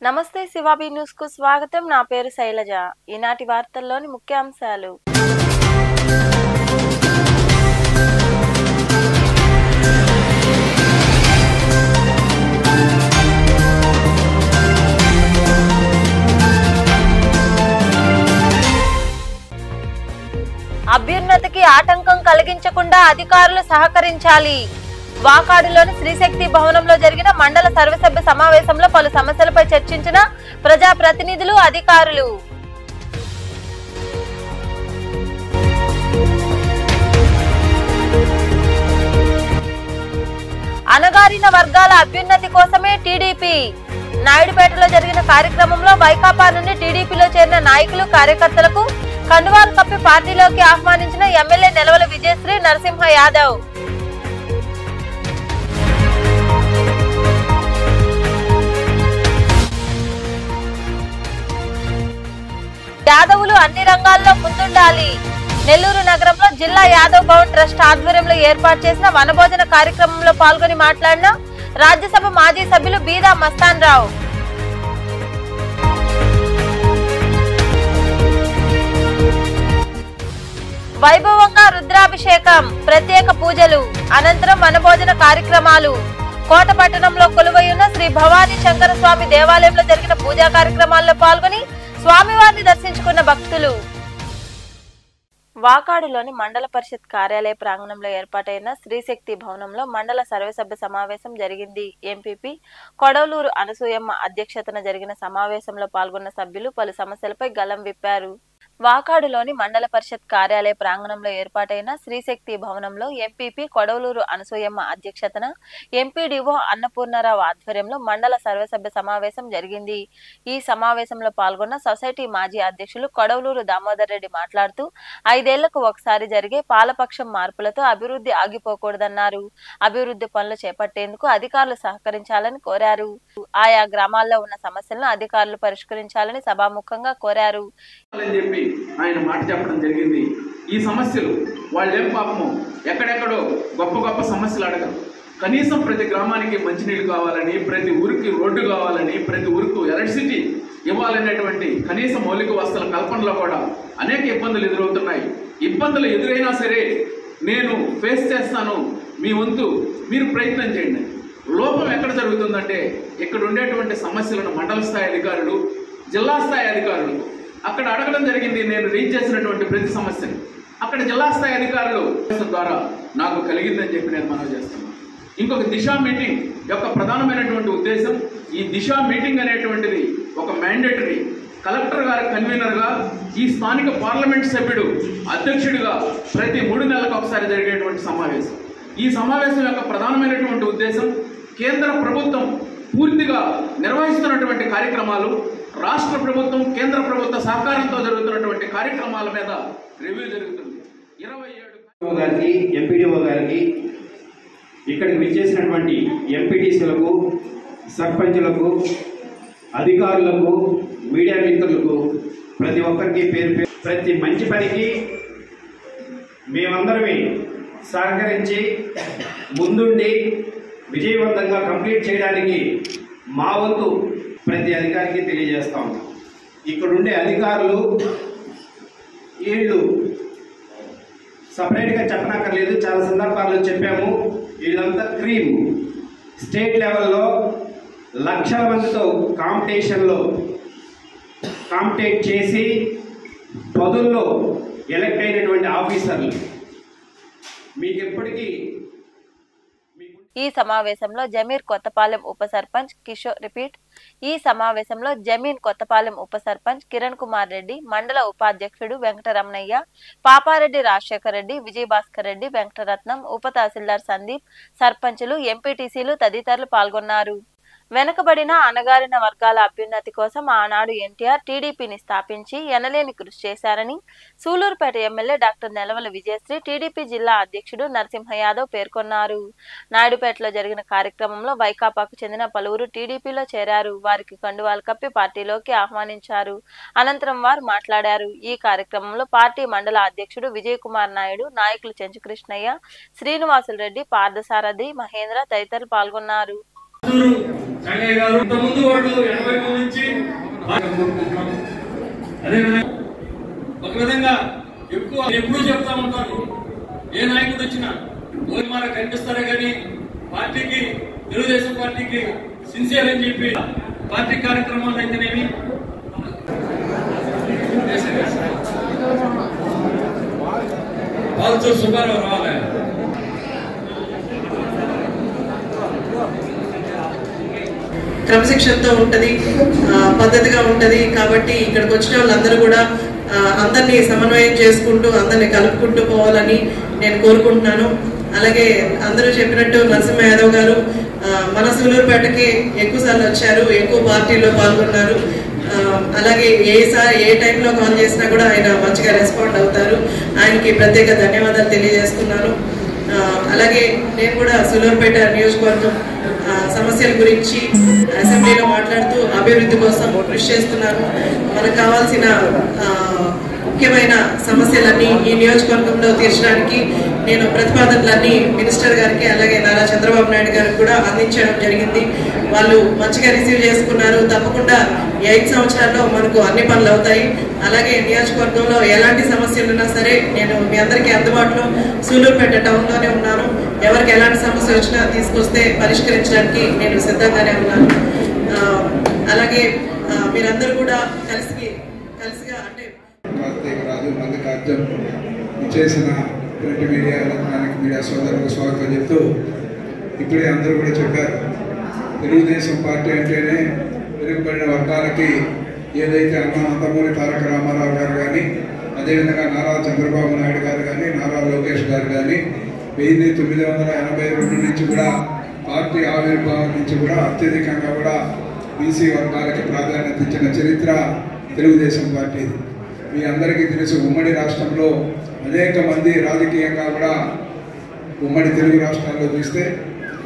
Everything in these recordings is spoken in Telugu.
నమస్తే శివాబీ న్యూస్ కు స్వాగతం. నా పేరు శైలజ. ఈనాటి వార్తల్లోని ముఖ్యాంశాలు. అభ్యున్నతికి ఆటంకం కలిగించకుండా అధికారులు సహకరించాలి. వాకాడులోని శ్రీశక్తి భవనంలో జరిగిన మండల సర్వసభ్య సమావేశంలో పలు సమస్యలపై చర్చించిన ప్రజాప్రతినిధులు, అధికారులు. అణగారిన వర్గాల అభ్యున్నతి కోసమే టీడీపీ. నాయుడుపేటలో జరిగిన కార్యక్రమంలో వైకాపా నుండి టీడీపీలో చేరిన నాయకులు, కార్యకర్తలకు కండువాలు కప్పి పార్టీలోకి ఆహ్వానించిన ఎమ్మెల్యే నెలవల విజయశ్రీ నరసింహ యాదవ్. యాదవులు అన్ని రంగాల్లో ముందుండాలి. నెల్లూరు నగరంలో జిల్లా యాదవ్ భవన్ ట్రస్ట్ ఆధ్వర్యంలో ఏర్పాటు చేసిన వనభోజన కార్యక్రమంలో పాల్గొని మాట్లాడిన రాజ్యసభ మాజీ సభ్యులు బీదా మస్తాన్ రావు. వైభవంగా రుద్రాభిషేకం, ప్రత్యేక పూజలు అనంతరం వనభోజన కార్యక్రమాలు. కోటపట్టణంలో కొలువైయున్న శ్రీ భవానీ శంకర స్వామి దేవాలయంలో జరిగిన పూజా కార్యక్రమాల్లో పాల్గొని స్వామివారిని దర్శించుకున్న భక్తులు. వాకాడులోని మండల పరిషత్ కార్యాలయ ప్రాంగణంలో ఏర్పాటైన శ్రీశక్తి భవనంలో మండల సర్వసభ్య సమావేశం జరిగింది. ఎంపీపీ కొడవలూరు అనసూయమ్మ అధ్యక్షతన జరిగిన సమావేశంలో పాల్గొన్న సభ్యులు పలు సమస్యలపై గళం విప్పారు. వాకాడులోని మండల పరిషత్ కార్యాలయ ప్రాంగణంలో ఏర్పాటైన శ్రీశక్తి భవనంలో ఎంపీపీ కొడవలూరు అనసూయమ్మ అధ్యక్షతన ఎంపీడీఓ అన్నపూర్ణరావు ఆధ్వర్యంలో మండల సర్వసభ్య సమావేశం జరిగింది. ఈ సమావేశంలో పాల్గొన్న సొసైటీ మాజీ అధ్యక్షులు కొడవలూరు దామోదర్ రెడ్డి మాట్లాడుతూ 5 ఏళ్లకు ఒకసారి జరిగే పాలపక్షం మార్పులతో అభివృద్ధి ఆగిపోకూడదన్నారు. అభివృద్ధి పనులు చేపట్టేందుకు అధికారులు సహకరించాలని కోరారు. ఆయా గ్రామాల్లో ఉన్న సమస్యలను అధికారులు పరిష్కరించాలని సభాముఖంగా కోరారు. ఆయన మాట చెప్పడం జరిగింది. ఈ సమస్యలు వాళ్ళేం పాపము ఎక్కడెక్కడో గొప్ప గొప్ప సమస్యలు అడగరు. కనీసం ప్రతి గ్రామానికి మంచినీళ్ళు కావాలని, ప్రతి ఊరికి రోడ్డు కావాలని, ప్రతి ఊరికి ఎలక్ట్రిసిటీ ఇవ్వాలనేటువంటి కనీస మౌలిక వసతుల కల్పనలో కూడా అనేక ఇబ్బందులు ఎదురవుతున్నాయి. ఇబ్బందులు ఎదురైనా సరే నేను ఫేస్ చేస్తాను, మీ వంతు మీరు ప్రయత్నం చేయండి. లోపం ఎక్కడ జరుగుతుందంటే ఇక్కడ ఉండేటువంటి సమస్యలను మండల స్థాయి అధికారులు, జిల్లా స్థాయి అధికారులు అక్కడ అడగడం జరిగింది. నేను రీచ్ చేసినటువంటి ప్రతి సమస్యను అక్కడ జిల్లా స్థాయి అధికారులు ద్వారా నాకు కలిగిందని చెప్పి నేను మనవి చేస్తున్నాను. ఇంకొక దిశ మీటింగ్ యొక్క ప్రధానమైనటువంటి ఉద్దేశం, ఈ దిశ మీటింగ్ అనేటువంటిది ఒక మ్యాండేటరీ, కలెక్టర్ గారి కన్వీనర్గా, ఈ స్థానిక పార్లమెంట్ సభ్యుడు అధ్యక్షుడిగా ప్రతి 3 నెలలకు ఒకసారి జరిగేటువంటి సమావేశం. ఈ సమావేశం యొక్క ప్రధానమైనటువంటి ఉద్దేశం కేంద్ర ప్రభుత్వం పూర్తిగా నిర్వహిస్తున్నటువంటి కార్యక్రమాలు, రాష్ట్ర ప్రభుత్వం, కేంద్ర ప్రభుత్వ సహకారంతో జరుగుతున్నటువంటి కార్యక్రమాల మీద రివ్యూ జరుగుతుంది. 27 గారికి, ఎంపీడీఓ గారికి, ఇక్కడికి విచ్చేసినటువంటి ఎంపీటీసీలకు, సర్పంచులకు, అధికారులకు, మీడియా మిత్రులకు ప్రతి ఒక్కరికి పేరు ప్రతి మంచి పనికి మేమందరమే సహకరించి ముందుండి విజయవంతంగా కంప్లీట్ చేయడానికి మా వంతు ప్రతి అధికారికి తెలియజేస్తాం. ఇక్కడుండే అధికారులు వీళ్ళు సపరేట్గా చెప్పనక్కర్లేదు, చాలా సందర్భాల్లో చెప్పాము. వీళ్ళంతా క్రీమ్ స్టేట్ లెవెల్లో లక్షల మందితో కాంపిటేట్ చేసి పదుల్లో ఎలక్ట్ అయినటువంటి ఆఫీసర్లు. మీకు ఎప్పటికీ ఈ సమావేశంలో జమీర్ కొత్తపాలెం ఉప సర్పంచ్ కిషోర్ రిపీట్, ఈ సమావేశంలో జమీన్ కొత్తపాలెం ఉప సర్పంచ్ కిరణ్ కుమార్ రెడ్డి, మండల ఉపాధ్యక్షుడు వెంకటరమణయ్య, పాపారెడ్డి రాజశేఖర్ రెడ్డి, విజయభాస్కర్ రెడ్డి, వెంకటరత్నం, ఉప తహసీల్దార్ సందీప్, సర్పంచులు, ఎంపీటీసీలు తదితరులు పాల్గొన్నారు. వెనుకబడిన అణగారిన వర్గాల అభ్యున్నతి కోసం ఆనాడు ఎన్టీఆర్ టీడీపీని స్థాపించి ఎనలేని కృషి చేశారని Sullurpeta MLA doctor Nelavala Vijayasree, TDP జిల్లా అధ్యక్షుడు నరసింహ యాదవ్ పేర్కొన్నారు. నాయుడుపేటలో జరిగిన కార్యక్రమంలో వైకాపాకు చెందిన పలువురు టీడీపీలో చేరారు. వారికి కండువాలు కప్పి పార్టీలోకి ఆహ్వానించారు. అనంతరం వారు మాట్లాడారు. ఈ కార్యక్రమంలో పార్టీ మండల అధ్యక్షుడు విజయ్ కుమార్ నాయుడు, నాయకులు చెంచు కృష్ణయ్య, శ్రీనివాసులు రెడ్డి, పార్థసారథి, మహేంద్ర తదితరులు పాల్గొన్నారు. సంగయ్య గారు ఇంతకుముందు వాళ్ళు 80 నుంచి అదేవిధంగా ఒక విధంగా ఎక్కువ ఎప్పుడూ చెప్తా ఉంటాను, ఏ నాయకుడు వచ్చినా గోల్మాల కనిపిస్తారే కానీ పార్టీకి, తెలుగుదేశం పార్టీకి సిన్సియర్ అని చెప్పి పార్టీ కార్యక్రమాలు అయితేనేమి పాల్చూరు సుబ్బారావు రావాలి. క్రమశిక్షణతో ఉంటది, పద్ధతిగా ఉంటది. కాబట్టి ఇక్కడికి వచ్చిన వాళ్ళందరూ కూడా అందరినీ సమన్వయం చేసుకుంటూ అందరినీ కలుపుకుంటూ పోవాలని నేను కోరుకుంటున్నాను. అలాగే అందరూ చెప్పినట్టు నరసింహ యాదవ్ గారు మన సూలూరుపేటకి ఎక్కువసార్లు వచ్చారు, ఎక్కువ పార్టీలో పాల్గొన్నారు. అలాగే ఏ టైంలో కాల్ చేసినా కూడా ఆయన మంచిగా రెస్పాండ్ అవుతారు. ఆయనకి ప్రత్యేక ధన్యవాదాలు తెలియజేస్తున్నాను. అలాగే నేను కూడా సూలూరుపేట నియోజకవర్గం సమస్యల గురించి అసెంబ్లీలో మాట్లాడుతూ అభివృద్ధి కోసం కృషి చేస్తున్నాను. మనకు కావాల్సిన ముఖ్యమైన సమస్యలన్నీ ఈ నియోజకవర్గంలో తీర్చడానికి నేను ప్రతిపాదనలన్నీ మినిస్టర్ గారికి అలాగే నారా చంద్రబాబు నాయుడు గారికి కూడా అందించడం జరిగింది. వాళ్ళు మంచిగా రిసీవ్ చేసుకున్నారు. తప్పకుండా 5 సంవత్సరాల్లో మనకు అన్ని పనులు అవుతాయి. అలాగే నియోజకవర్గంలో ఎలాంటి సమస్యలు ఉన్నా సరే నేను మీ అందరికీ అందుబాటులో సూలూరుపేట టౌన్లోనే ఉన్నాను. ఎవరికి ఎలాంటి సమస్య వచ్చినా తీసుకొస్తే పరిష్కరించడానికి నేను సిద్ధంగానే ఉన్నాను. అలాగే మీరందరూ కూడా కలిసిగా అంటే రాజు మల్లికార్జున్ చేసిన ప్రింట్ మీడియా, ఎలక్ట్రానిక్ మీడియా సోదరులకు స్వాగతం చెప్తూ ఇప్పుడే అందరూ కూడా చెప్పారు, తెలుగుదేశం పార్టీ అంటేనే వెనుకబడిన వర్గాలకి ఏదైతే నందమూరి తారక రామారావు గారు కానీ, అదేవిధంగా నారా చంద్రబాబు నాయుడు గారు కానీ, నారా లోకేష్ గారు కానీ 1982 నుంచి కూడా పార్టీ ఆవిర్భావం నుంచి కూడా అత్యధికంగా కూడా బీసీ వర్గాలకి ప్రాధాన్యత ఇచ్చిన చరిత్ర తెలుగుదేశం పార్టీ. మీ అందరికీ తెలుసు, ఉమ్మడి రాష్ట్రంలో అనేక మంది రాజకీయంగా కూడా ఉమ్మడి తెలుగు రాష్ట్రాల్లో చూస్తే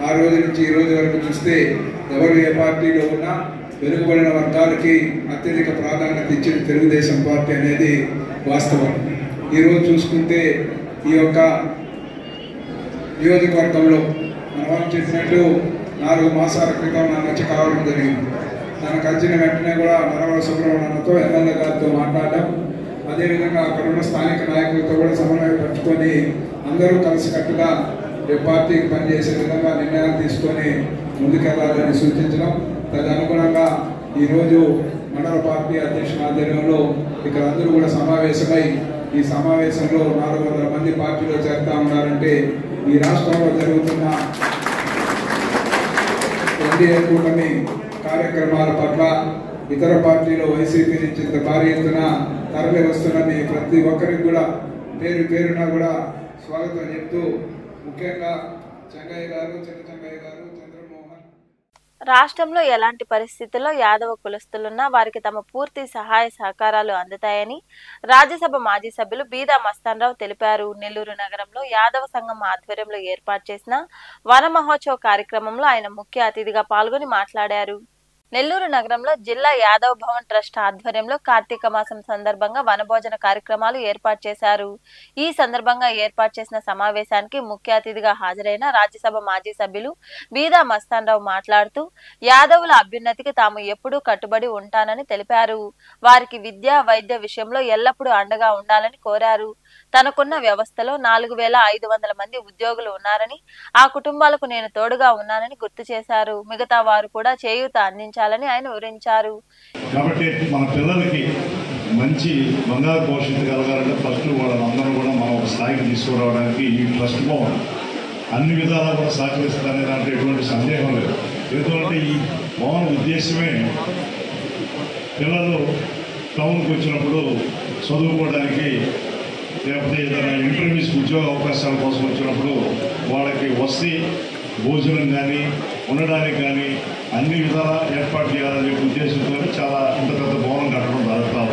ఆ రోజు నుంచి ఈ రోజు వరకు చూస్తే ఎవరు ఏ పార్టీలో ఉన్నా వెనుకబడిన వర్గాలకి అత్యధిక ప్రాధాన్యత ఇచ్చిన తెలుగుదేశం పార్టీ అనేది వాస్తవం. ఈరోజు చూసుకుంటే ఈ యొక్క నియోజకవర్గంలో మన వాళ్ళు చెప్పినట్టు 4 మాసాల క్రితం నన్ను వచ్చి కావడం జరిగింది. తనకు వచ్చిన వెంటనే కూడా నరవర సుబ్రహ్మణ్యంతో ఎమ్మెల్యే గారితో మాట్లాడడం, అదేవిధంగా అక్కడ ఉన్న స్థానిక నాయకులతో కూడా సమన్వయపరుచుకొని అందరూ కలిసికట్టుగా పార్టీకి పనిచేసే విధంగా నిర్ణయాలు తీసుకొని ముందుకెళ్లాలని సూచించడం. తదనుగుణంగా ఈరోజు మండల పార్టీ అధ్యక్షుల ఆధ్వర్యంలో ఇక్కడ అందరూ కూడా సమావేశమై ఈ సమావేశంలో 400 మంది పార్టీలో చేరుతా ఉన్నారంటే ఈ రాష్ట్రంలో జరుగుతున్న ఎన్డీఏ కూటమి కార్యక్రమాల పట్ల ఇతర పార్టీలో వైసీపీ నుంచి ఇంత భారీ ఎత్తున తరలి వస్తున్న మీ ప్రతి ఒక్కరికి కూడా పేరున కూడా స్వాగతం చెప్తూ ముఖ్యంగా చెంగయ్య గారు, చెంగయ్య గారు, చంద్రమోహన్. రాష్ట్రంలో ఎలాంటి పరిస్థితుల్లో యాదవ కులస్తులున్నా వారికి తమ పూర్తి సహాయ సహకారాలు అందుతాయని రాజ్యసభ మాజీ సభ్యులు బీదా మస్తాన్రావు తెలిపారు. నెల్లూరు నగరంలో యాదవ సంఘం ఆధ్వర్యంలో ఏర్పాటు చేసిన వన మహోత్సవ కార్యక్రమంలో ఆయన ముఖ్య అతిథిగా పాల్గొని మాట్లాడారు. నెల్లూరు నగరంలో జిల్లా యాదవ్ భవన్ ట్రస్ట్ ఆధ్వర్యంలో కార్తీక మాసం సందర్భంగా వనభోజన కార్యక్రమాలు ఏర్పాటు చేశారు. ఈ సందర్భంగా ఏర్పాటు చేసిన సమావేశానికి ముఖ్య అతిథిగా హాజరైన రాజ్యసభ మాజీ సభ్యులు బీదా మస్తాన్రావు మాట్లాడుతూ యాదవుల అభ్యున్నతికి తాము ఎప్పుడూ కట్టుబడి ఉంటానని తెలిపారు. వారికి విద్య, వైద్య విషయంలో ఎల్లప్పుడూ అండగా ఉండాలని కోరారు. తనకున్న వ్యవస్థలో 4500 మంది ఉద్యోగులు ఉన్నారని, ఆ కుటుంబాలకు నేను తోడుగా ఉన్నానని గుర్తు చేశారు. మిగతా వారు కూడా చేయూత అందించాలని ఆయన వివరించారు. కాబట్టి మన పిల్లలకి మంచి బంగారు భవిష్యత్తు కలగాలంటే ఫస్ట్ వాళ్ళందరూ కూడా మనం ఒక స్థాయికి తీసుకురావడానికి ఈ ట్రస్ట్ భవన్ అన్ని విధాలా కూడా సహకరిస్తారనే దాంట్లో ఎటువంటి సందేహం లేదు. ఎందుకంటే ఈ భవన్ ఉద్దేశమే పిల్లలు టౌన్కి వచ్చినప్పుడు చదువుకోవడానికి, లేకపోతే ఏదైనా ఇంటర్వ్యూస్ ఉద్యోగ అవకాశాల కోసం వచ్చినప్పుడు వాళ్ళకి వసతి, భోజనం కానీ ఉండడానికి కానీ అన్ని విధాలా ఏర్పాటు చేయాలనే ఉద్దేశంతో చాలా ఇంత పెద్ద భవనం కట్టడం జరుగుతాం.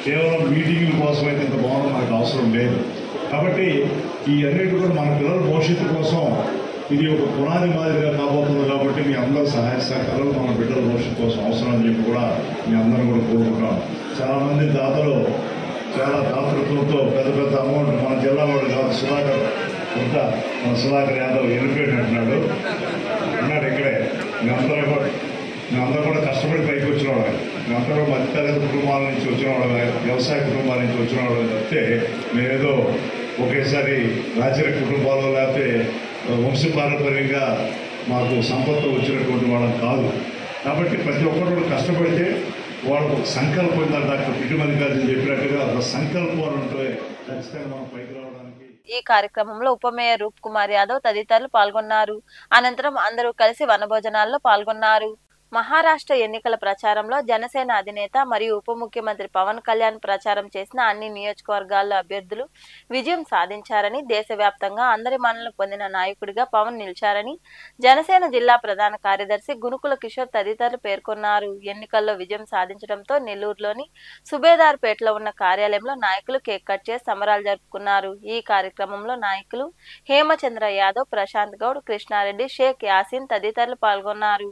కేవలం మీటింగ్ల కోసం అయితే ఇంత భవనం మనకు అవసరం లేదు. కాబట్టి ఈ అన్నిటి కూడా మన పిల్లల భవిష్యత్తు కోసం ఇది ఒక పునాది మాదిరిగా కాబోతుంది. కాబట్టి మీ అందరూ సహాయ సహకారాలు మన బిడ్డల భవిష్యత్తు కోసం అవసరం అని చెప్పి కూడా మీ అందరూ కూడా కోరుకుంటాం. చాలామంది దాతలు చాలా దాతృత్వంతో పెద్ద అమౌంట్, మన జిల్లా వాడు కాదు సుధాకర్, ఇంకా మన సుధాకర్ యాదవ్ ఎలిపేట్ అంటున్నాడు ఇక్కడే మేమందరూ కూడా కష్టపడి పైకి వచ్చిన వాళ్ళం. మేమందరూ మధ్యతరగతి కుటుంబాల నుంచి వచ్చిన వాళ్ళమే, వ్యవసాయ కుటుంబాల నుంచి వచ్చిన వాళ్ళం చెప్తే మేమేదో ఒకేసారి రాజకీయ కుటుంబాలు లేకపోతే వంశపారంపర్యంగా మాకు సంపత్తి వచ్చినటువంటి వాళ్ళం కాదు. కాబట్టి ప్రతి ఒక్కరు కష్టపడితే వాళ్ళకు సంకల్పం ఉందని డాక్టర్ పిటి మల్లికార్జున చెప్పినట్టుగా ఒక సంకల్పం ఉంటే ఖచ్చితంగా మనం పైకి రావడానికి. ఈ కార్యక్రమంలో ఉప మేయర్ రూప్ కుమార్ యాదవ్ తదితరులు పాల్గొన్నారు. అనంతరం అందరూ కలిసి వనభోజనాల్లో పాల్గొన్నారు. మహారాష్ట్ర ఎన్నికల ప్రచారంలో జనసేన అధినేత మరియు ఉప ముఖ్యమంత్రి పవన్ కళ్యాణ్ ప్రచారం చేసిన అన్ని నియోజకవర్గాల్లో అభ్యర్థులు విజయం సాధించారని, దేశవ్యాప్తంగా అందరి మన్ననలు పొందిన నాయకుడిగా పవన్ నిలిచారని జనసేన జిల్లా ప్రధాన కార్యదర్శి గునుకుల కిషోర్ తదితరులు పేర్కొన్నారు. ఎన్నికల్లో విజయం సాధించడంతో నెల్లూరులోని సుబేదార్పేటలో ఉన్న కార్యాలయంలో నాయకులు కేక్ కట్ చేసి సంబరాలు జరుపుకున్నారు. ఈ కార్యక్రమంలో నాయకులు హేమచంద్ర యాదవ్, ప్రశాంత్ గౌడ్, కృష్ణారెడ్డి, షేక్ యాసిన్ తదితరులు పాల్గొన్నారు.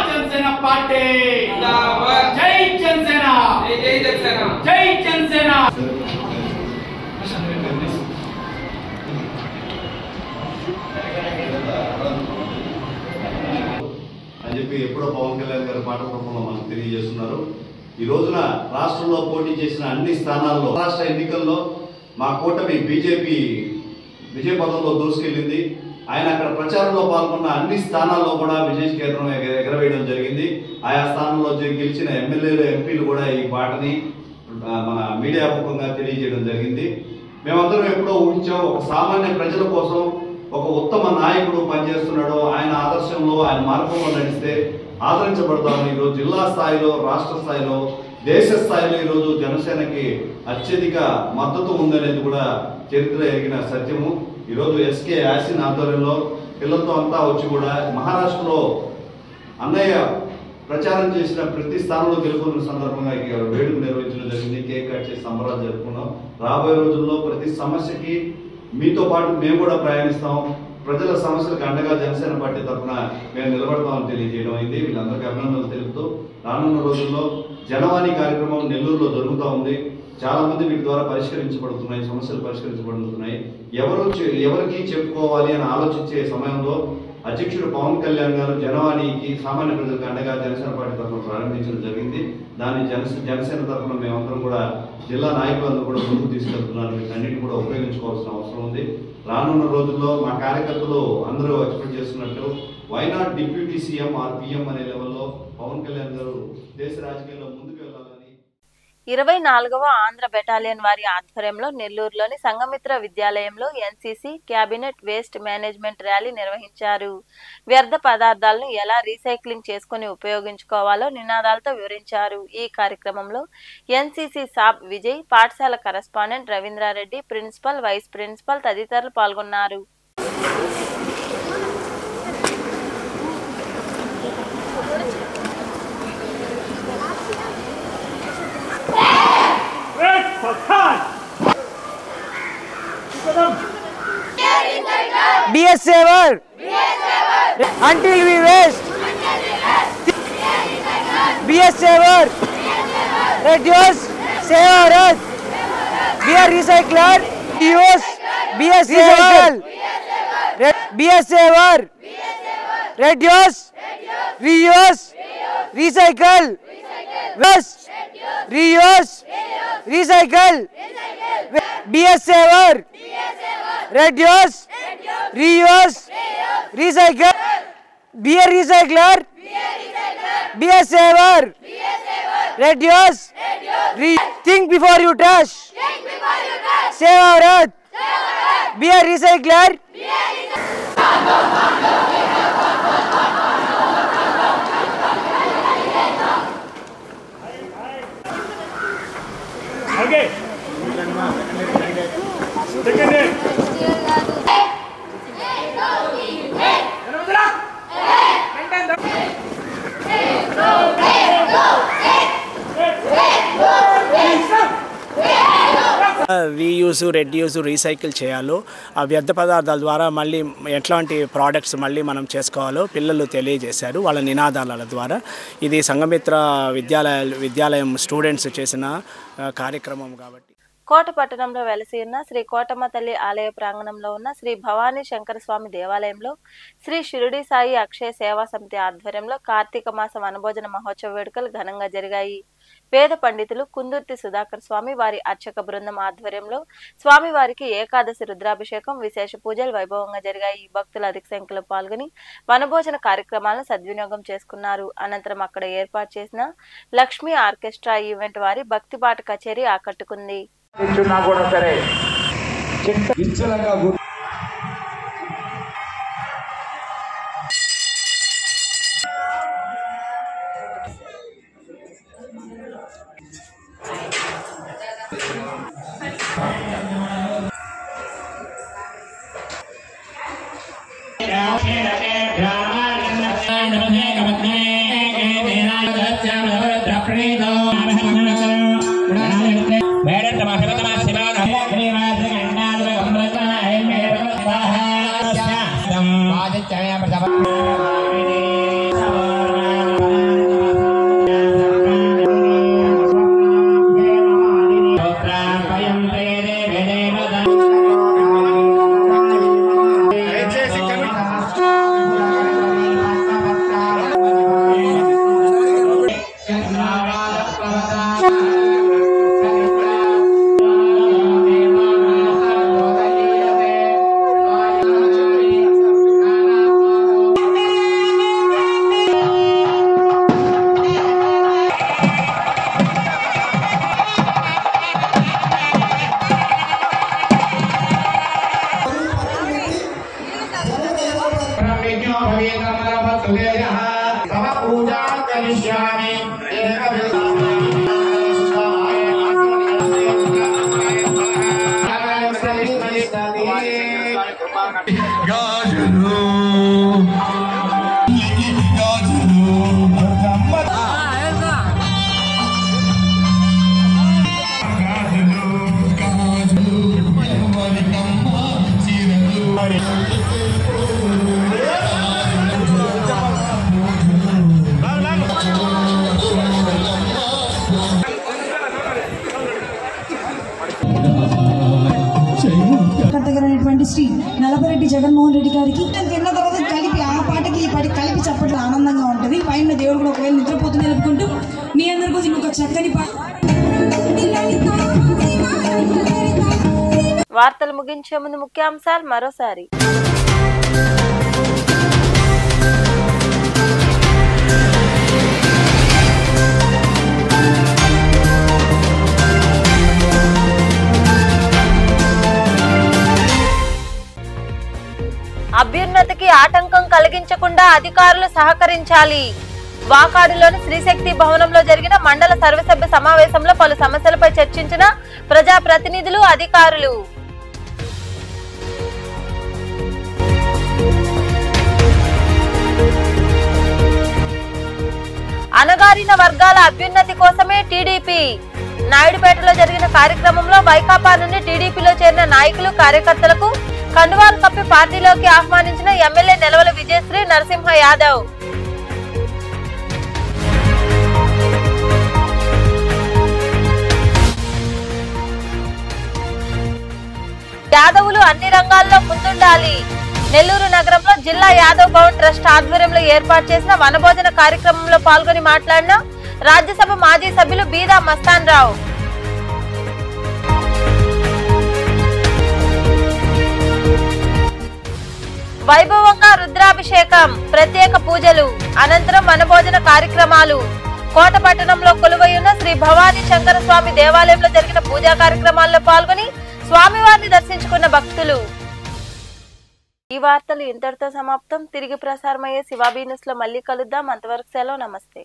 जनसेना पार्टी जय जनसेना जय जनसेना जय जनसेना అని చెప్పి ఎప్పుడో పవన్ కళ్యాణ్ గారి పాట రూపంలో మనకు తెలియజేస్తున్నారు. ఈ రోజున రాష్ట్రంలో పోటీ చేసిన అన్ని స్థానాల్లో రాష్ట్ర ఎన్నికల్లో మా కూటమి బీజేపీ విజయపథంలో దూసుకెళ్లింది. ఆయన అక్కడ ప్రచారంలో పాల్గొన్న అన్ని స్థానాల్లో కూడా విజయ కేంద్రం ఎగరవేయడం జరిగింది. ఆయా స్థానంలో గెలిచిన ఎమ్మెల్యేలు, ఎంపీలు కూడా ఈ పాటని మన మీడియా ముఖంగా తెలియజేయడం జరిగింది. మేమందరం ఎప్పుడో ఊహించాం, ఒక సామాన్య ప్రజల కోసం ఒక ఉత్తమ నాయకుడు పనిచేస్తున్నాడు, ఆయన ఆదర్శంలో ఆయన మార్గంలో నడిస్తే ఆదరించబడతామని ఈరోజు జిల్లా స్థాయిలో, రాష్ట్ర స్థాయిలో, దేశ స్థాయిలో ఈరోజు జనసేనకి అత్యధిక మద్దతు ఉందనేది కూడా చరిత్ర ఎరిగిన సత్యము. ఈరోజు ఎస్కే యాసిన్ ఆధ్వర్యంలో పిల్లలతో అంతా వచ్చి కూడా మహారాష్ట్రలో అన్నయ్య ప్రచారం చేసిన ప్రతి స్థానంలో గెలుపొందిన సందర్భంగా వేడుక నిర్వహించడం జరిగింది. కేక్ కట్ చేసి సంబరాలు జరుపుకున్నాం. రాబోయే రోజుల్లో ప్రతి సమస్యకి మీతో పాటు మేము కూడా ప్రయాణిస్తాం. ప్రజల సమస్యలకు అండగా జనసేన పార్టీ తరఫున మేము నిలబడతామని తెలియజేయడం అయింది. వీళ్ళందరికీ అభినందనలు తెలుపుతూ రానున్న రోజుల్లో జనవాణి కార్యక్రమం నెల్లూరులో జరుగుతూ ఉంది. చాలా మంది వీటి ద్వారా పరిష్కరించబడుతున్నాయి, సమస్యలు పరిష్కరించబడుతున్నాయి. ఎవరికి చెప్పుకోవాలి అని ఆలోచించే సమయంలో అధ్యక్షుడు పవన్ కళ్యాణ్ గారు జనవాణికి సామాన్య ప్రజలకు అండగా జనసేన పార్టీ తరఫున ప్రారంభించడం జరిగింది. దాన్ని జనసేన తరఫున మేమందరం కూడా జిల్లా నాయకులందరూ కూడా ముందుకు తీసుకెళ్తున్నారు. వీటన్నిటిని కూడా ఉపయోగించుకోవాల్సిన అవసరం ఉంది. రానున్న రోజుల్లో మా కార్యకర్తలు అందరూ ఎక్స్పెక్ట్ చేస్తున్నట్టు why not deputy CM are PM అనే లెవెల్లో పవన్ కళ్యాణ్ గారు దేశ రాజకీయాల్లో ముందుకు వెళ్ళాలని 24వ ఆంధ్ర బెటాలియన్ వారి ఆధ్వర్యంలో నెల్లూరులోని సంఘమిత్ర విద్యాలయంలో NCC cabinet waste management rally నిర్వహించారు. వ్యర్థ పదార్థాలను ఎలా రీసైక్లింగ్ చేసుకుని ఉపయోగించుకోవాలో నినాదాలతో వివరించారు. ఈ కార్యక్రమంలో ఎన్సీసీ సాబ్ విజయ్, పాఠశాల correspondent Ravindra Reddy, principal, vice principal తదితరులు పాల్గొన్నారు. Be a saver until we waste. Be a saver. Reduce, save our earth. Be a recycler. Use. Be a saver. Be a saver. Reduce, reuse, recycle. Waste, reuse, recycle. Be a saver. Reduce, reuse, recycle. Be a recycler. Be a saver. Reduce, think before you trash. Save our earth. Be a recycler. Okay. Reuse, reduce, recycle చేయాలో, ఆ వ్యర్థ పదార్థాల ద్వారా మళ్ళీ ఎట్లాంటి ప్రోడక్ట్స్ మళ్ళీ మనం చేసుకోవాలో పిల్లలు తెలియజేశారు వాళ్ళ నినాదాల ద్వారా. ఇది సంఘమిత్ర విద్యాలయం స్టూడెంట్స్ చేసిన కార్యక్రమం కాబట్టి కోటపట్టణంలో వెలసి ఉన్న శ్రీ కోటమ్మ తల్లి ఆలయ ప్రాంగణంలో ఉన్న శ్రీ భవానీ శంకర స్వామి దేవాలయంలో శ్రీ షిరిడి సాయి అక్షయ సేవా సమితి ఆధ్వర్యంలో కార్తీక మాస వనభోజన మహోత్సవ వేడుకలు ఘనంగా జరిగాయి. వేద పండితులు కుందుర్తి సుధాకర్ స్వామి వారి అర్చక బృందం ఆధ్వర్యంలో స్వామివారికి ఏకాదశి రుద్రాభిషేకం విశేష పూజలు వైభవంగా జరిగాయి. భక్తులు అధిక సంఖ్యలో పాల్గొని వనభోజన కార్యక్రమాలను సద్వినియోగం చేసుకున్నారు. అనంతరం అక్కడ ఏర్పాటు చేసిన లక్ష్మీ ఆర్కెస్ట్రా ఈవెంట్ వారి భక్తిపాట కచేరీ ఆకట్టుకుంది. శ్రీ నలపరెడ్డి జగన్మోహన్ రెడ్డి గారికి తిన్న తర్వాత కలిపి ఆ పాటకి ఈ పాటకి కలిపి చెప్పడం ఆనందంగా ఉంటుంది. పైన దేవుడు కూడా ఒకవేళ నిద్రపోతూ నిలుపుకుంటూ మీ అందరి కోసం ఇంకొక చక్కని వార్తలు ముగించే ముందు ముఖ్యాంశాలు మరోసారి. అభ్యున్నతికి ఆటంకం కలిగించకుండా అధికారులు సహకరించాలి. వాకాడులోని శ్రీశక్తి భవనంలో జరిగిన మండల సర్వసభ్య సమావేశంలో పలు సమస్యలపై చర్చించిన ప్రజాప్రతినిధులు, అధికారులు. అణగారిన వర్గాల అభ్యున్నతి కోసమే టీడీపీ. నాయుడుపేటలో జరిగిన కార్యక్రమంలో వైకాపా నుండి టీడీపీలో చేరిన నాయకులు, కార్యకర్తలకు కండువాలు కప్పి పార్టీలోకి ఆహ్వానించిన ఎమ్మెల్యే నెలవల విజయశ్రీ నరసింహ యాదవ్. యాదవులు అన్ని రంగాల్లో ముందుండాలి. నెల్లూరు నగరంలో జిల్లా యాదవ్ భవన్ ట్రస్ట్ ఆధ్వర్యంలో ఏర్పాటు చేసిన వనభోజన కార్యక్రమంలో పాల్గొని మాట్లాడిన రాజ్యసభ మాజీ సభ్యులు బీదా మస్తాన్ రావు. వైభవంగా రుద్రాభిషేకం, ప్రత్యేక పూజలు, అనంతరం వనభోజన కార్యక్రమాలు. కోటపట్టణంలో కొలువైయున్న శ్రీ భవానీ శంకర స్వామి దేవాలయంలో జరిగిన పూజా కార్యక్రమాల్లో పాల్గొని స్వామివారిని దర్శించుకున్న భక్తులు. ఈ వార్తలు ఇంతటితో సమాప్తం. తిరిగి ప్రసారమయ్యే శివాబీ న్యూస్ లో మళ్ళీ కలుద్దాం. అంతవరకు సెలవు. నమస్తే.